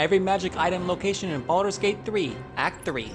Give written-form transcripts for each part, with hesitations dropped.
every magic item location in Baldur's Gate 3, Act 3.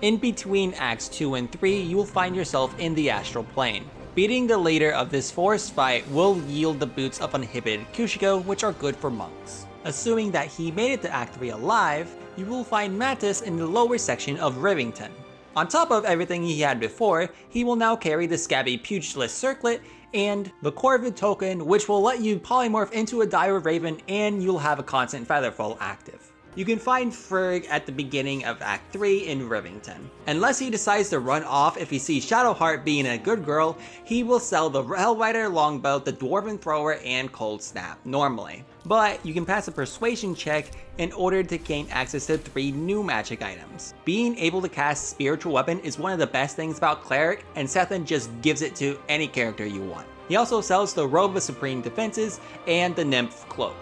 In between Acts 2 and 3, you will find yourself in the Astral Plane. Beating the leader of this forest fight will yield the boots of Uninhibited Kushiko, which are good for monks. Assuming that he made it to Act 3 alive, you will find Mantis in the lower section of Rivington. On top of everything he had before, he will now carry the Scabby Pugilist Circlet and the Corvid token, which will let you polymorph into a Dire Raven and you'll have a constant Featherfall active. You can find Ferg at the beginning of Act 3 in Rivington. Unless he decides to run off if he sees Shadowheart being a good girl, he will sell the Hellrider Longbow, the Dwarven Thrower, and Cold Snap normally. But you can pass a persuasion check in order to gain access to 3 new magic items. Being able to cast Spiritual Weapon is one of the best things about Cleric, and Sethan just gives it to any character you want. He also sells the Robe of Supreme Defenses and the Nymph Cloak.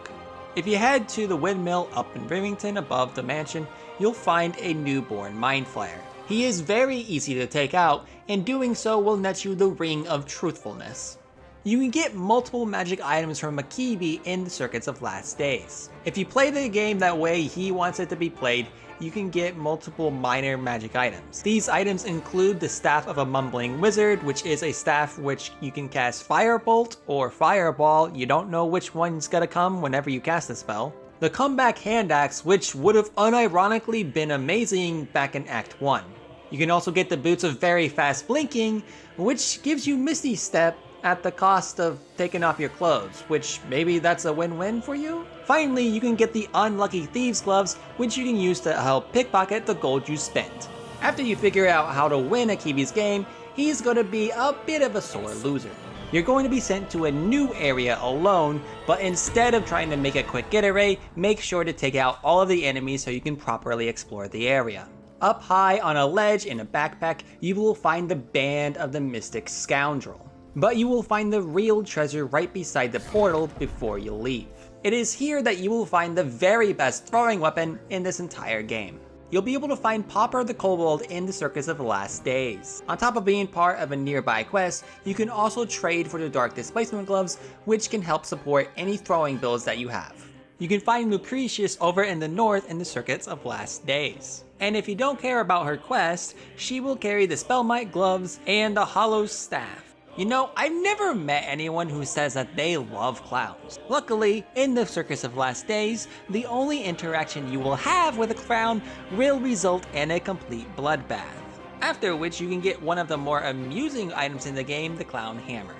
If you head to the windmill up in Rivington above the mansion, you'll find a newborn Mind Flayer. He is very easy to take out, and doing so will net you the Ring of Truthfulness. You can get multiple magic items from Makibi in the Circuits of Last Days. If you play the game that way he wants it to be played, you can get multiple minor magic items. These items include the Staff of a Mumbling Wizard, which is a staff which you can cast Firebolt or Fireball. You don't know which one's gonna come whenever you cast the spell. The Comeback Hand Axe, which would have unironically been amazing back in Act 1. You can also get the Boots of Very Fast Blinking, which gives you Misty Step at the cost of taking off your clothes, which maybe that's a win-win for you? Finally, you can get the Unlucky Thieves Gloves, which you can use to help pickpocket the gold you spent. After you figure out how to win Akibi's game, he's going to be a bit of a sore loser. You're going to be sent to a new area alone, but instead of trying to make a quick getaway, make sure to take out all of the enemies so you can properly explore the area. Up high on a ledge in a backpack, you will find the Band of the Mystic Scoundrel. But you will find the real treasure right beside the portal before you leave. It is here that you will find the very best throwing weapon in this entire game. You'll be able to find Popper the Kobold in the Circus of the Last Days. On top of being part of a nearby quest, you can also trade for the Dark Displacement Gloves, which can help support any throwing builds that you have. You can find Lucretius over in the north in the Circuits of Last Days. And if you don't care about her quest, she will carry the Spellmite Gloves and the Hollow Staff. You know, I've never met anyone who says that they love clowns. Luckily, in the Circus of Last Days, the only interaction you will have with a clown will result in a complete bloodbath. After which you can get one of the more amusing items in the game, the Clown Hammer.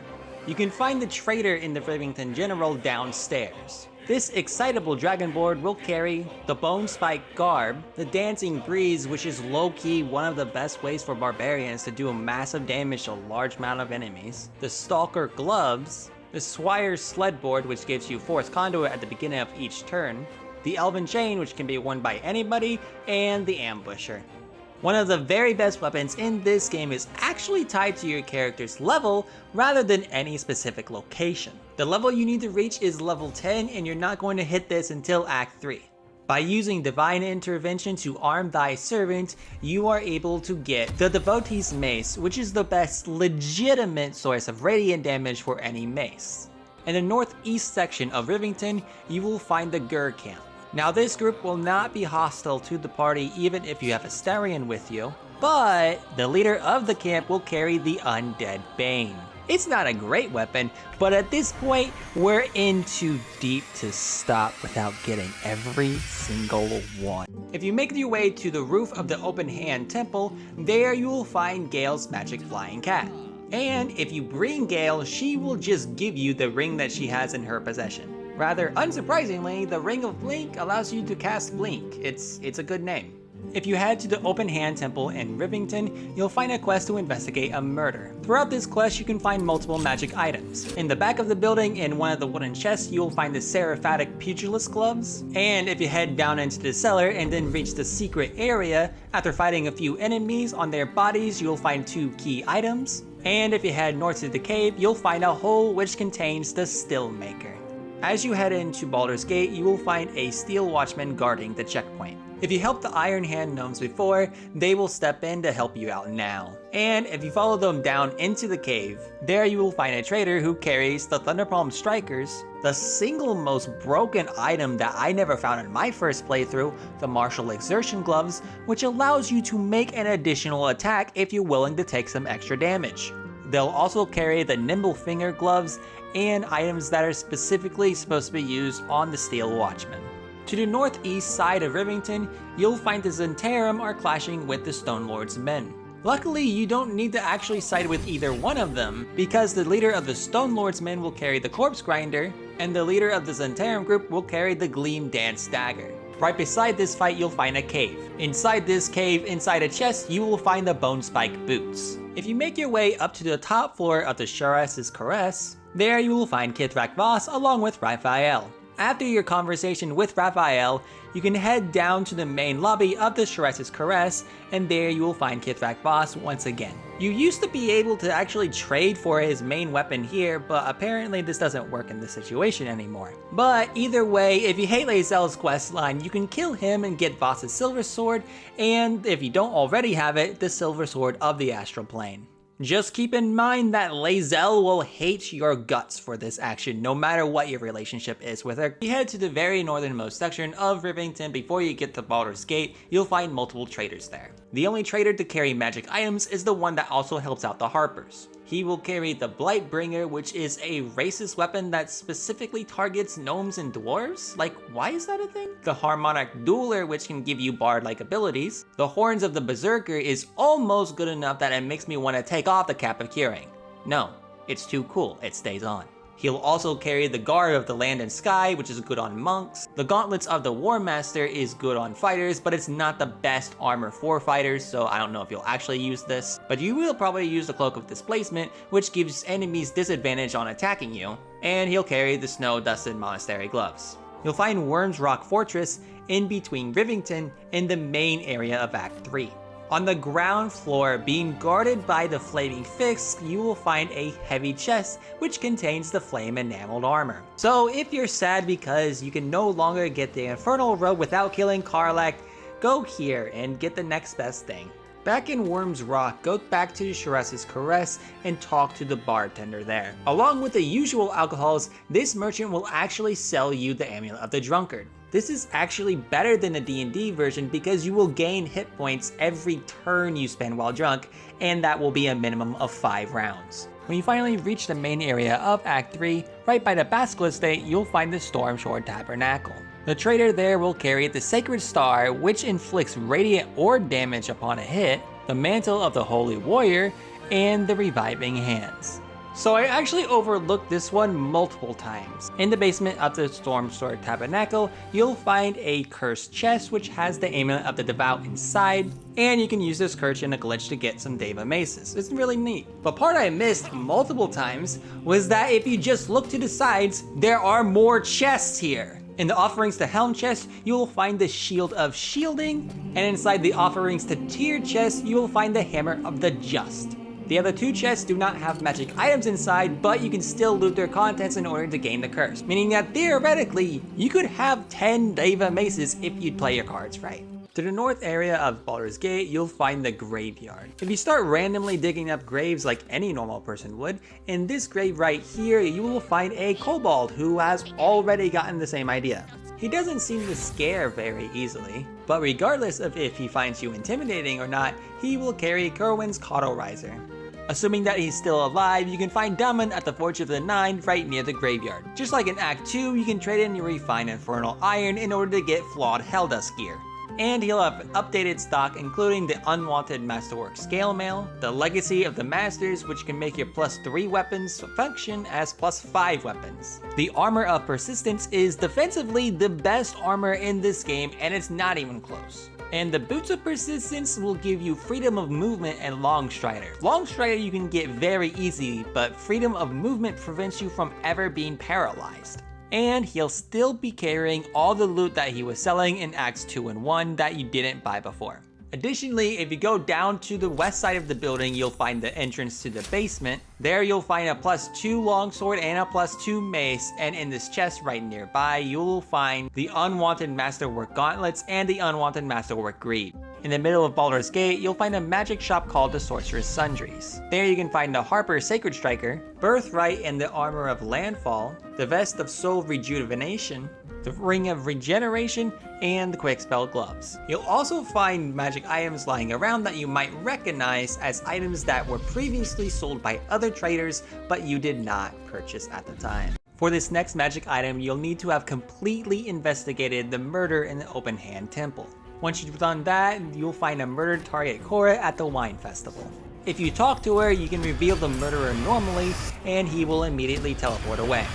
You can find the trader in the Rivington General downstairs. This excitable Dragonborn will carry the Bone Spike Garb, the Dancing Breeze, which is low-key one of the best ways for barbarians to do massive damage to a large amount of enemies, the Stalker Gloves, the Swire's Sledboard, which gives you Force Conduit at the beginning of each turn, the Elven Chain, which can be worn by anybody, and the Ambusher. One of the very best weapons in this game is actually tied to your character's level rather than any specific location. The level you need to reach is level 10 and you're not going to hit this until Act 3. By using Divine Intervention to arm thy servant, you are able to get the Devotee's Mace, which is the best legitimate source of radiant damage for any mace. In the northeast section of Rivington, you will find the Gur Camp. Now this group will not be hostile to the party even if you have Astarion with you, but the leader of the camp will carry the Undead Bane. It's not a great weapon, but at this point, we're in too deep to stop without getting every single one. If you make your way to the roof of the Open Hand Temple, there you will find Gale's magic flying cat. And if you bring Gale, she will just give you the ring that she has in her possession. Rather unsurprisingly, the Ring of Blink allows you to cast Blink. It's a good name. If you head to the Open Hand Temple in Rivington, you'll find a quest to investigate a murder. Throughout this quest, you can find multiple magic items. In the back of the building, in one of the wooden chests, you'll find the Seraphatic Pugilist Gloves. And if you head down into the cellar and then reach the secret area, after fighting a few enemies on their bodies, you'll find 2 key items. And if you head north to the cave, you'll find a hole which contains the Stillmaker. As you head into Baldur's Gate, you will find a steel watchman guarding the checkpoint. If you helped the Iron Hand gnomes before, they will step in to help you out now. And if you follow them down into the cave, there you will find a trader who carries the Thunderpalm Strikers, the single most broken item that I never found in my first playthrough, the Martial Exertion Gloves, which allows you to make an additional attack if you're willing to take some extra damage. They'll also carry the Nimble Finger Gloves and items that are specifically supposed to be used on the Steel Watchman. To the northeast side of Rivington, you'll find the Zentarum are clashing with the Stone Lord's men. Luckily, you don't need to actually side with either one of them, because the leader of the Stone Lord's men will carry the Corpse Grinder, and the leader of the Zentarum group will carry the Gleam Dance Dagger. Right beside this fight, you'll find a cave. Inside this cave, inside a chest, you will find the Bone Spike Boots. If you make your way up to the top floor of the Sharas's Caress, there you will find Kithrak Voss along with Raphael. After your conversation with Raphael, you can head down to the main lobby of the Sharas's Caress, and there you will find Kithrak Voss once again. You used to be able to actually trade for his main weapon here, but apparently this doesn't work in this situation anymore. But either way, if you hate Lae'zel's questline, you can kill him and get Voss's Silver Sword, and if you don't already have it, the Silver Sword of the Astral Plane. Just keep in mind that Lae'zel will hate your guts for this action, no matter what your relationship is with her. You head to the very northernmost section of Rivington before you get to Baldur's Gate, you'll find multiple traders there. The only trader to carry magic items is the one that also helps out the Harpers. He will carry the Blightbringer, which is a racist weapon that specifically targets gnomes and dwarves. Like, why is that a thing? The Harmonic Dueler, which can give you bard-like abilities. The Horns of the Berserker is almost good enough that it makes me want to take off the Cap of Curing. No, it's too cool, it stays on. He'll also carry the Guard of the Land and Sky, which is good on monks. The Gauntlets of the War Master is good on fighters, but it's not the best armor for fighters, so I don't know if you'll actually use this. But you will probably use the Cloak of Displacement, which gives enemies disadvantage on attacking you. And he'll carry the Snow Dusted Monastery Gloves. You'll find Worm's Rock Fortress in between Rivington and the main area of Act 3. On the ground floor, being guarded by the Flaming Fist, you will find a heavy chest which contains the flame enameled armor. So if you're sad because you can no longer get the Infernal Robe without killing Karlach, go here and get the next best thing. Back in Worm's Rock, go back to Sharas's Caress and talk to the bartender there. Along with the usual alcohols, this merchant will actually sell you the Amulet of the Drunkard. This is actually better than the D&D version because you will gain hit points every turn you spend while drunk, and that will be a minimum of 5 rounds. When you finally reach the main area of Act 3, right by the Basilisk Estate, you'll find the Stormshore Tabernacle. The trader there will carry the Sacred Star, which inflicts radiant orb damage upon a hit, the Mantle of the Holy Warrior, and the Reviving Hands. So I actually overlooked this one multiple times. In the basement of the Stormshore Tabernacle, you'll find a cursed chest which has the Amulet of the Devout inside, and you can use this curse in a glitch to get some Deva Maces. It's really neat. But part I missed multiple times was that if you just look to the sides, there are more chests here. In the Offerings to Helm chest, you will find the Shield of Shielding, and inside the Offerings to Tyr chest, you will find the Hammer of the Just. The other 2 chests do not have magic items inside, but you can still loot their contents in order to gain the curse, meaning that theoretically, you could have 10 Deva Maces if you'd play your cards right. To the north area of Baldur's Gate, you'll find the Graveyard. If you start randomly digging up graves like any normal person would, in this grave right here, you will find a kobold who has already gotten the same idea. He doesn't seem to scare very easily, but regardless of if he finds you intimidating or not, he will carry Kerwin's Cauterizer. Assuming that he's still alive, you can find Daman at the Forge of the Nine right near the graveyard. Just like in Act 2, you can trade in your refined Infernal Iron in order to get flawed Helldusk gear. And he'll have an updated stock including the Unwanted Masterwork Scale Mail, the Legacy of the Masters which can make your +3 weapons function as +5 weapons. The Armor of Persistence is defensively the best armor in this game and it's not even close. And the Boots of Persistence will give you freedom of movement and Long Strider. Long Strider you can get very easy, but freedom of movement prevents you from ever being paralyzed. And he'll still be carrying all the loot that he was selling in Acts 2 and 1 that you didn't buy before. Additionally, if you go down to the west side of the building, you'll find the entrance to the basement. There you'll find a +2 longsword and a +2 mace, and in this chest right nearby, you'll find the unwanted masterwork gauntlets and the unwanted masterwork greave. In the middle of Baldur's Gate, you'll find a magic shop called the Sorcerer's Sundries. There you can find the Harper Sacred Striker, Birthright and the Armor of Landfall, the Vest of Soul Rejuvenation, the Ring of Regeneration, and the Quick Spell Gloves. You'll also find magic items lying around that you might recognize as items that were previously sold by other traders, but you did not purchase at the time. For this next magic item, you'll need to have completely investigated the murder in the Open Hand Temple. Once you've done that, you'll find a murdered target Cora at the Wine Festival. If you talk to her, you can reveal the murderer normally, and he will immediately teleport away.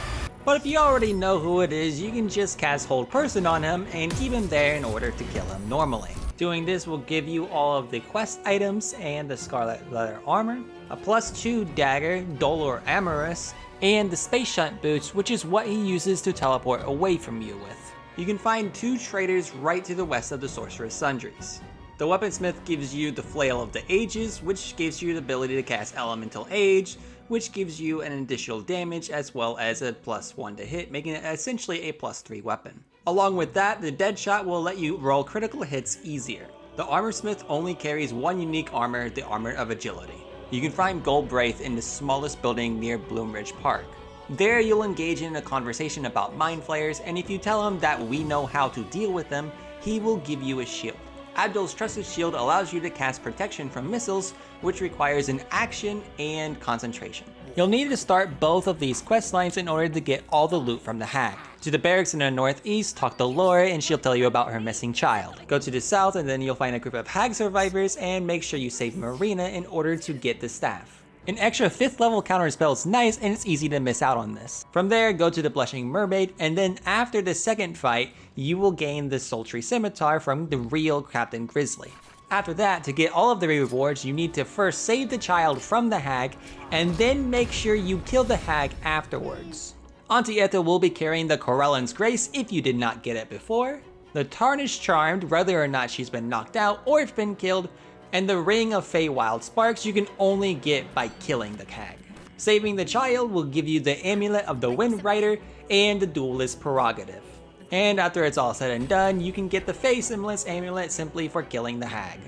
But if you already know who it is, you can just cast Hold Person on him and keep him there in order to kill him normally. Doing this will give you all of the quest items and the Scarlet Leather Armor, a +2 dagger, Dolor Amorous, and the Space Shunt Boots, which is what he uses to teleport away from you with. You can find 2 traders right to the west of the Sorcerer's Sundries. The Weaponsmith gives you the Flail of the Ages, which gives you the ability to cast Elemental Age, which gives you an additional damage as well as a +1 to hit, making it essentially a +3 weapon. Along with that, the Deadshot will let you roll critical hits easier. The Armorsmith only carries one unique armor, the Armor of Agility. You can find Goldbraith in the smallest building near Bloomridge Park. There you'll engage in a conversation about mind flayers, and if you tell him that we know how to deal with them, he will give you a shield. Abdul's Trusted Shield allows you to cast protection from missiles, which requires an action and concentration. You'll need to start both of these quest lines in order to get all the loot from the hag. To the barracks in the northeast, talk to Laura and she'll tell you about her missing child. Go to the south and then you'll find a group of hag survivors and make sure you save Marina in order to get the staff. An extra 5th level counterspell is nice and it's easy to miss out on this. From there, go to the Blushing Mermaid, and then after the second fight, you will gain the Sultry Scimitar from the real Captain Grizzly. After that, to get all of the rewards, you need to first save the child from the hag, and then make sure you kill the hag afterwards. Auntie Etta will be carrying the Corellan's Grace if you did not get it before, the Tarnished Charmed whether or not she's been knocked out or if been killed, and the Ring of Feywild Sparks you can only get by killing the hag. Saving the child will give you the Amulet of the Windrider and the Duelist Prerogative. And after it's all said and done, you can get the Fey Semblance Amulet simply for killing the hag.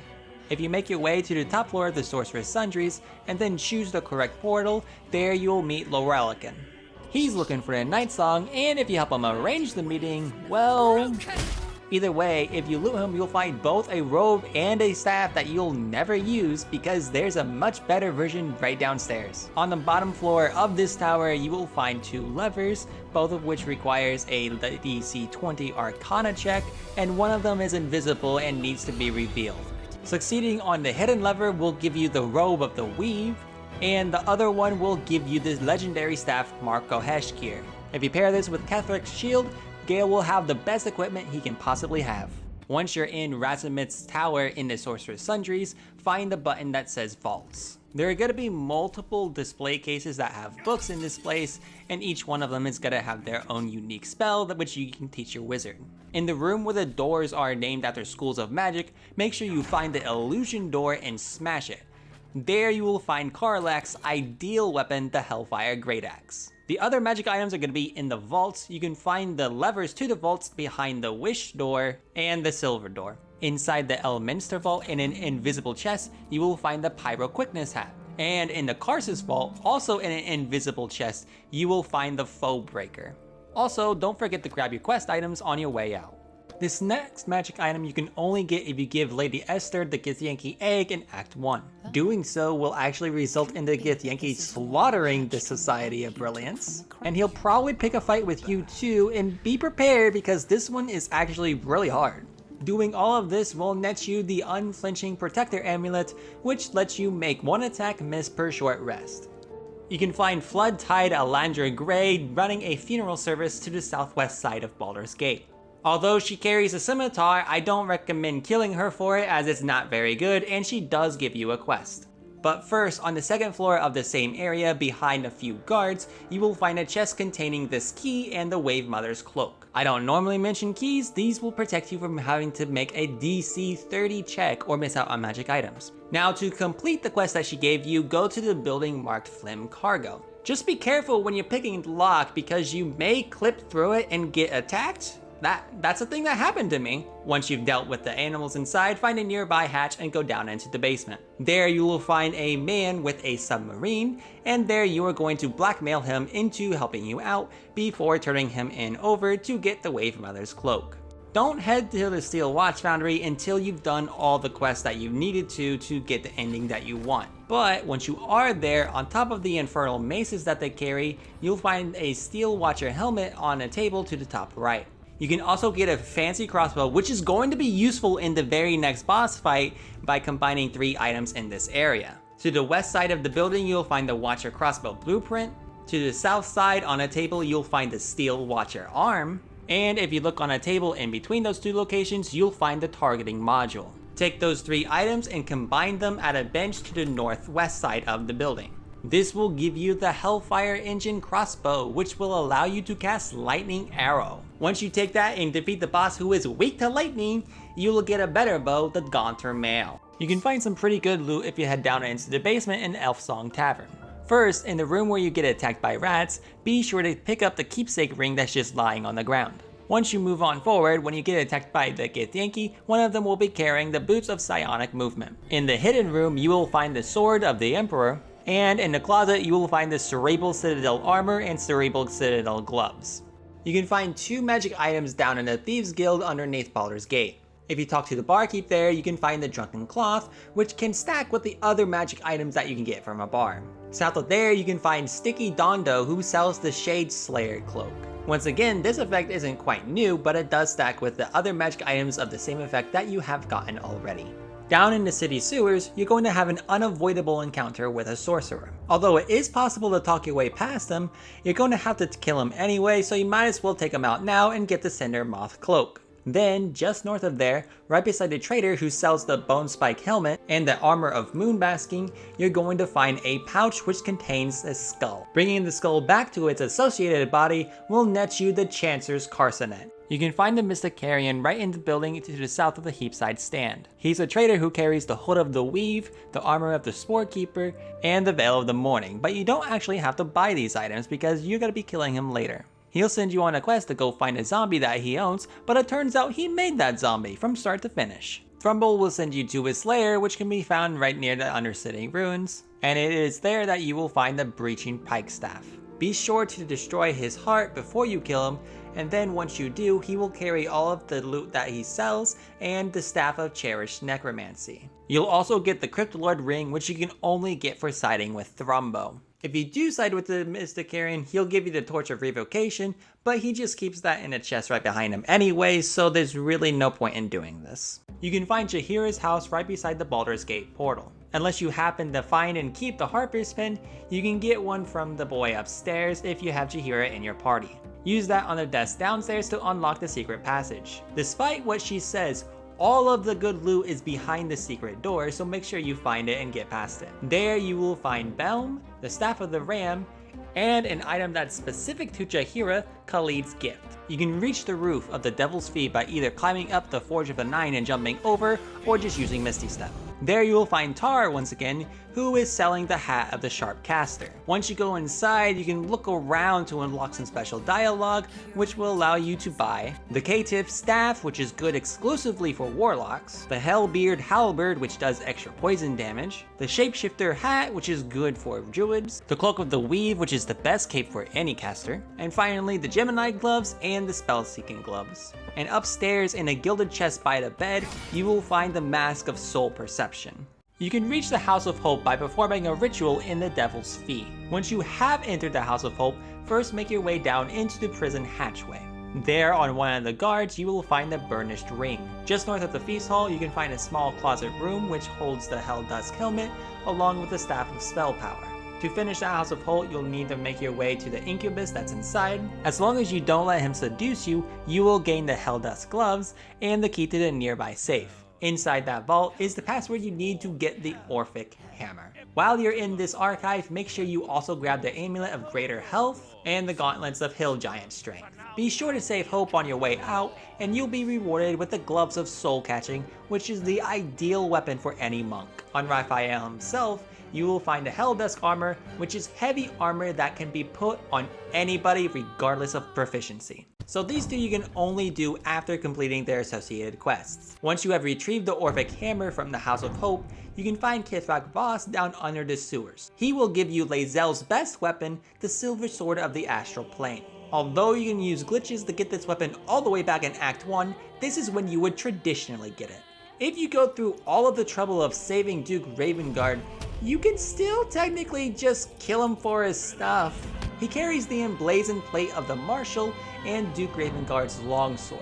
If you make your way to the top floor of the Sorcerer's Sundries and then choose the correct portal, there you'll meet Lorelican. He's looking for a night song, and if you help him arrange the meeting, well... Either way, if you loot him, you'll find both a robe and a staff that you'll never use because there's a much better version right downstairs. On the bottom floor of this tower, you will find 2 levers, both of which requires a DC 20 Arcana check, and one of them is invisible and needs to be revealed. Succeeding on the hidden lever will give you the Robe of the Weave, and the other one will give you the legendary staff Marco Heshkir. If you pair this with Kethric's shield, Gale will have the best equipment he can possibly have. Once you're in Razumith's tower in the Sorcerer's Sundries, find the button that says Vaults. There are going to be multiple display cases that have books in this place, and each one of them is going to have their own unique spell which you can teach your wizard. In the room where the doors are named after schools of magic, make sure you find the Illusion Door and smash it. There you will find Karlach's ideal weapon, the Hellfire Great Axe. The other magic items are going to be in the vaults. You can find the levers to the vaults behind the Wish Door and the Silver Door. Inside the Elminster Vault in an invisible chest, you will find the Pyro Quickness Hat. And in the Karsus Vault, also in an invisible chest, you will find the Foe Breaker. Also, don't forget to grab your quest items on your way out. This next magic item you can only get if you give Lady Esther the Githyanki egg in Act 1. Doing so will actually result in the Githyanki slaughtering the Society of Brilliance. And he'll probably pick a fight with you too, and be prepared because this one is actually really hard. Doing all of this will net you the Unflinching Protector Amulet, which lets you make 1 attack miss per short rest. You can find Floodtide Alandra Grey running a funeral service to the southwest side of Baldur's Gate. Although she carries a scimitar, I don't recommend killing her for it as it's not very good and she does give you a quest. But first, on the second floor of the same area, behind a few guards, you will find a chest containing this key and the Wave Mother's cloak. I don't normally mention keys, these will protect you from having to make a DC 30 check or miss out on magic items. Now to complete the quest that she gave you, go to the building marked Flim Cargo. Just be careful when you're picking the lock because you may clip through it and get attacked. That's a thing that happened to me. Once you've dealt with the animals inside, find a nearby hatch and go down into the basement. There you will find a man with a submarine, and there you are going to blackmail him into helping you out before turning him in over to get the Wave Mother's cloak. Don't head to the Steel Watch Foundry until you've done all the quests that you needed to get the ending that you want. But once you are there, on top of the infernal maces that they carry, you'll find a Steel Watcher helmet on a table to the top right. You can also get a fancy crossbow, which is going to be useful in the very next boss fight by combining 3 items in this area. To the west side of the building, you'll find the Watcher crossbow blueprint. To the south side on a table, you'll find the Steel Watcher arm. And if you look on a table in between those 2 locations, you'll find the targeting module. Take those 3 items and combine them at a bench to the northwest side of the building. This will give you the Hellfire Engine crossbow, which will allow you to cast Lightning Arrow. Once you take that and defeat the boss who is weak to lightning, you will get a better bow, the Gaunter Mail. You can find some pretty good loot if you head down into the basement in Elf Song Tavern. First, in the room where you get attacked by rats, be sure to pick up the keepsake ring that's just lying on the ground. Once you move on forward, when you get attacked by the Githyanki, one of them will be carrying the boots of psionic movement. In the hidden room, you will find the sword of the Emperor, and in the closet, you will find the Cerebral Citadel armor and Cerebral Citadel gloves. You can find 2 magic items down in the Thieves Guild underneath Baldur's Gate. If you talk to the barkeep there, you can find the Drunken Cloth, which can stack with the other magic items that you can get from a bar. South of there, you can find Sticky Dondo, who sells the Shade Slayer cloak. Once again, this effect isn't quite new, but it does stack with the other magic items of the same effect that you have gotten already. Down in the city sewers, you're going to have an unavoidable encounter with a sorcerer. Although it is possible to talk your way past him, you're going to have to kill him anyway, so you might as well take him out now and get the Cinder Moth cloak. Then, just north of there, right beside the trader who sells the Bone Spike helmet and the armor of Moonbasking, you're going to find a pouch which contains a skull. Bringing the skull back to its associated body will net you the Chancer's Carcanet. You can find the Mysticarian right in the building to the south of the Heapside stand. He's a trader who carries the Hood of the Weave, the armor of the Sporekeeper, and the Veil of the Morning, but you don't actually have to buy these items because you're going to be killing him later. He'll send you on a quest to go find a zombie that he owns, but it turns out he made that zombie from start to finish. Thrumble will send you to his lair, which can be found right near the Undercity ruins, and it is there that you will find the Breaching Pikestaff. Be sure to destroy his heart before you kill him, and then once you do, he will carry all of the loot that he sells and the Staff of Cherished Necromancy. You'll also get the Cryptolord ring, which you can only get for siding with Thrumbo. If you do side with the Mysticarian, he'll give you the Torch of Revocation, but he just keeps that in a chest right behind him anyway, so there's really no point in doing this. You can find Jahira's house right beside the Baldur's Gate portal. Unless you happen to find and keep the Harper's Pin, you can get one from the boy upstairs if you have Jahira in your party. Use that on the desk downstairs to unlock the secret passage. Despite what she says, all of the good loot is behind the secret door, so make sure you find it and get past it. There you will find Belm, the Staff of the Ram, and an item that's specific to Jahira, Khalid's gift. You can reach the roof of the Devil's Feet by either climbing up the Forge of the Nine and jumping over, or just using Misty Step. There you will find Tar once again, who is selling the Hat of the Sharp Caster. Once you go inside, you can look around to unlock some special dialogue, which will allow you to buy the Caitiff Staff, which is good exclusively for Warlocks, the Hellbeard Halberd, which does extra poison damage, the Shapeshifter Hat, which is good for Druids, the Cloak of the Weave, which is the best cape for any caster, and finally the Gemini Gloves and the Spell-Seeking Gloves. And upstairs in a gilded chest by the bed, you will find the Mask of Soul Perception. You can reach the House of Hope by performing a ritual in the Devil's Feet. Once you have entered the House of Hope, first make your way down into the prison hatchway. There, on one of the guards, you will find the Burnished Ring. Just north of the Feast Hall, you can find a small closet room which holds the Hell Dusk Helmet, along with the Staff of Spell Power. To finish the House of Holt, you'll need to make your way to the Incubus that's inside. As long as you don't let him seduce you, you will gain the Helldusk Gloves and the key to the nearby safe. Inside that vault is the password you need to get the Orphic Hammer. While you're in this archive, make sure you also grab the Amulet of Greater Health and the Gauntlets of Hill Giant Strength. Be sure to save hope on your way out, and you'll be rewarded with the Gloves of Soul Catching, which is the ideal weapon for any monk. On Raphael himself, you will find the Helldusk armor, which is heavy armor that can be put on anybody regardless of proficiency. So these two you can only do after completing their associated quests. Once you have retrieved the Orphic Hammer from the House of Hope, you can find Kithrak Voss down under the sewers. He will give you Lae'zel's best weapon, the Silver Sword of the Astral Plane. Although you can use glitches to get this weapon all the way back in Act 1, this is when you would traditionally get it. If you go through all of the trouble of saving Duke Ravengard, you can still technically just kill him for his stuff. He carries the emblazoned plate of the Marshal and Duke Ravengard's longsword.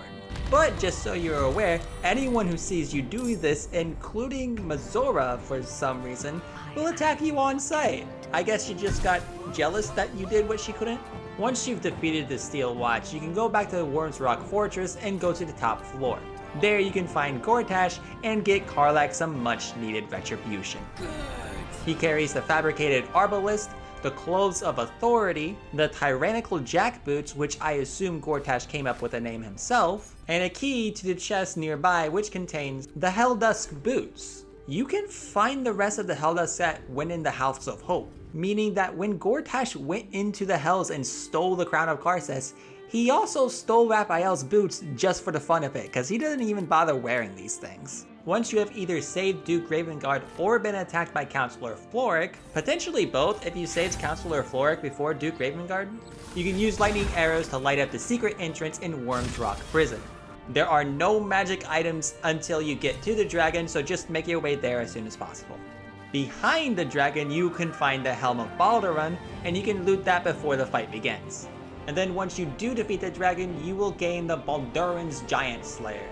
But just so you're aware, anyone who sees you do this, including Mazora for some reason, will attack you on sight. I guess she just got jealous that you did what she couldn't? Once you've defeated the Steel Watch, you can go back to the Worm's Rock Fortress and go to the top floor. There you can find Gortash and get Karlach some much needed retribution. He carries the fabricated Arbalist, the Clothes of Authority, the Tyrannical Jackboots, which I assume Gortash came up with the name himself, and a key to the chest nearby which contains the Helldusk Boots. You can find the rest of the Helldusk set when in the House of Hope, meaning that when Gortash went into the Hells and stole the Crown of Karsus, he also stole Raphael's boots just for the fun of it, because he doesn't even bother wearing these things. Once you have either saved Duke Ravengard or been attacked by Counselor Floric, potentially both if you saved Counselor Floric before Duke Ravengard, you can use lightning arrows to light up the secret entrance in Worm's Rock Prison. There are no magic items until you get to the dragon, so just make your way there as soon as possible. Behind the dragon, you can find the Helm of Balduran, and you can loot that before the fight begins. And then once you do defeat the dragon, you will gain the Balduran's Giant Slayer.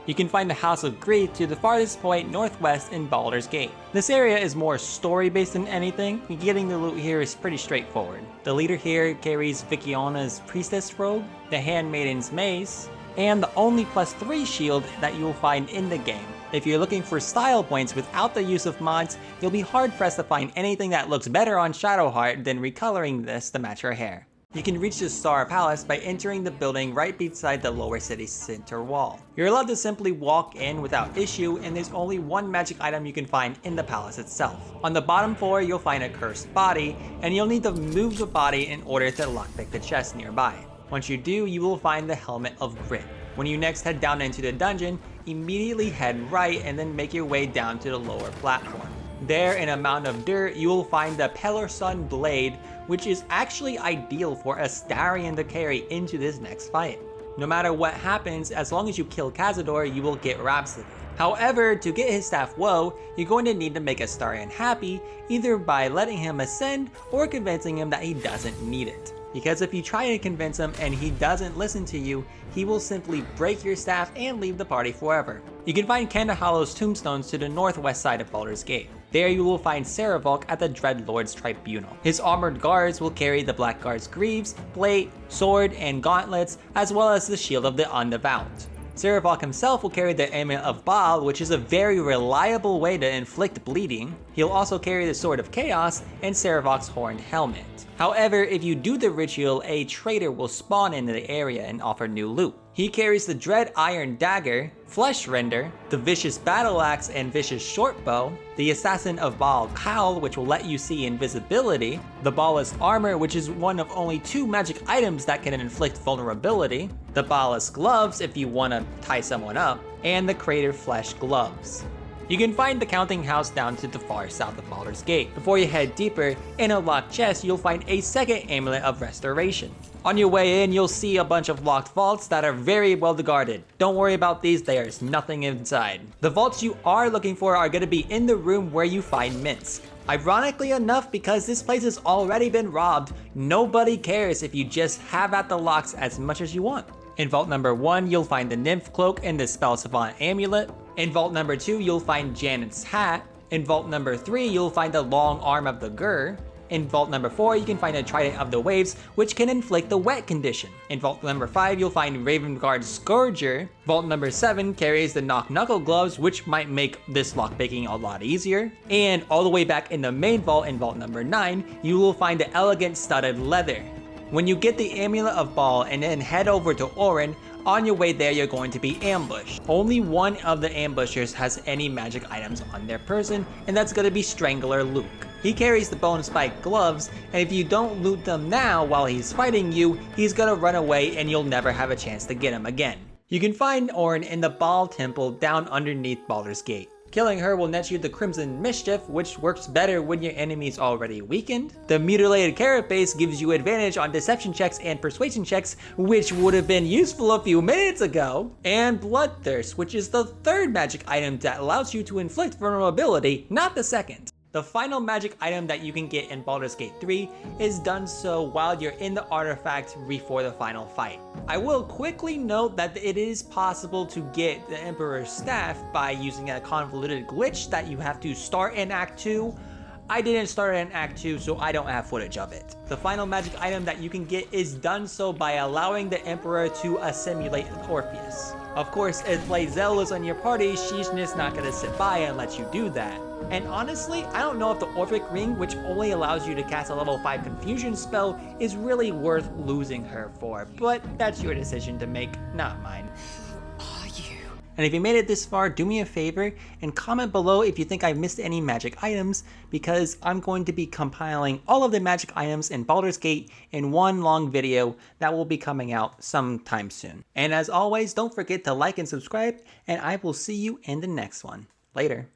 You can find the House of Grief to the farthest point northwest in Baldur's Gate. This area is more story based than anything, and getting the loot here is pretty straightforward. The leader here carries Vickiana's Priestess Robe, the Handmaiden's Mace, and the only +3 shield that you will find in the game. If you're looking for style points without the use of mods, you'll be hard pressed to find anything that looks better on Shadowheart than recoloring this to match her hair. You can reach the Star Palace by entering the building right beside the lower city center wall. You're allowed to simply walk in without issue, and there's only one magic item you can find in the palace itself. On the bottom floor, you'll find a cursed body, and you'll need to move the body in order to lockpick the chest nearby. Once you do, you will find the Helmet of Grit. When you next head down into the dungeon, immediately head right and then make your way down to the lower platform. There, in a mountain of dirt, you will find the Pelarson Blade, which is actually ideal for Astarion to carry into this next fight. No matter what happens, as long as you kill Cazador, you will get Rhapsody. However, to get his staff Woe, you're going to need to make Astarion happy, either by letting him ascend or convincing him that he doesn't need it. Because if you try to convince him and he doesn't listen to you, he will simply break your staff and leave the party forever. You can find Kandahallow's tombstones to the northwest side of Baldur's Gate. There you will find Saravolk at the Dreadlord's Tribunal. His armored guards will carry the Blackguard's greaves, plate, sword, and gauntlets, as well as the Shield of the Undevout. Saravolk himself will carry the Amulet of Baal, which is a very reliable way to inflict bleeding. He'll also carry the Sword of Chaos and Saravolk's Horned Helmet. However, if you do the ritual, a traitor will spawn in the area and offer new loot. He carries the Dread Iron Dagger, Flesh Render, the Vicious Battle Axe and Vicious Shortbow, the Assassin of Baal Cowl, which will let you see invisibility, the Ballast Armor, which is one of only 2 magic items that can inflict vulnerability, the Ballast Gloves if you want to tie someone up, and the Crater Flesh Gloves. You can find the counting house down to the far south of Baldur's Gate. Before you head deeper, in a locked chest, you'll find a second Amulet of Restoration. On your way in, you'll see a bunch of locked vaults that are very well guarded. Don't worry about these, there's nothing inside. The vaults you are looking for are going to be in the room where you find Minsk. Ironically enough, because this place has already been robbed, nobody cares if you just have at the locks as much as you want. In vault number 1, you'll find the Nymph Cloak and the Spell Savant Amulet. In vault number 2, you'll find Janet's Hat. In vault number 3, you'll find the Long Arm of the Gur. In vault number 4, you can find a Trident of the Waves, which can inflict the wet condition. In vault number 5, you'll find Ravenguard Scourger. Vault number 7 carries the Knock Knuckle Gloves, which might make this lockpicking a lot easier. And all the way back in the main vault, in vault number 9, you will find the Elegant Studded Leather. When you get the Amulet of Ball and then head over to Orin, on your way there you're going to be ambushed. Only one of the ambushers has any magic items on their person, and that's going to be Strangler Luke. He carries the Bone Spike Gloves, and if you don't loot them now while he's fighting you, he's going to run away and you'll never have a chance to get him again. You can find Orin in the Baal Temple down underneath Baldur's Gate. Killing her will net you the Crimson Mischief, which works better when your enemy's already weakened. The Mutilated Carapace gives you advantage on deception checks and persuasion checks, which would have been useful a few minutes ago. And Bloodthirst, which is the third magic item that allows you to inflict vulnerability, not the second. The final magic item that you can get in Baldur's Gate 3 is done so while you're in the artifact before the final fight. I will quickly note that it is possible to get the Emperor's Staff by using a convoluted glitch that you have to start in Act 2. I didn't start in Act 2, so I don't have footage of it. The final magic item that you can get is done so by allowing the Emperor to assimilate Orpheus. Of course, if Lae'zel is on your party, she's just not going to sit by and let you do that. And honestly, I don't know if the Orphic Ring, which only allows you to cast a level 5 Confusion spell, is really worth losing her for, but that's your decision to make, not mine. And if you made it this far, do me a favor and comment below if you think I missed any magic items, because I'm going to be compiling all of the magic items in Baldur's Gate in one long video that will be coming out sometime soon. And as always, don't forget to like and subscribe, and I will see you in the next one. Later.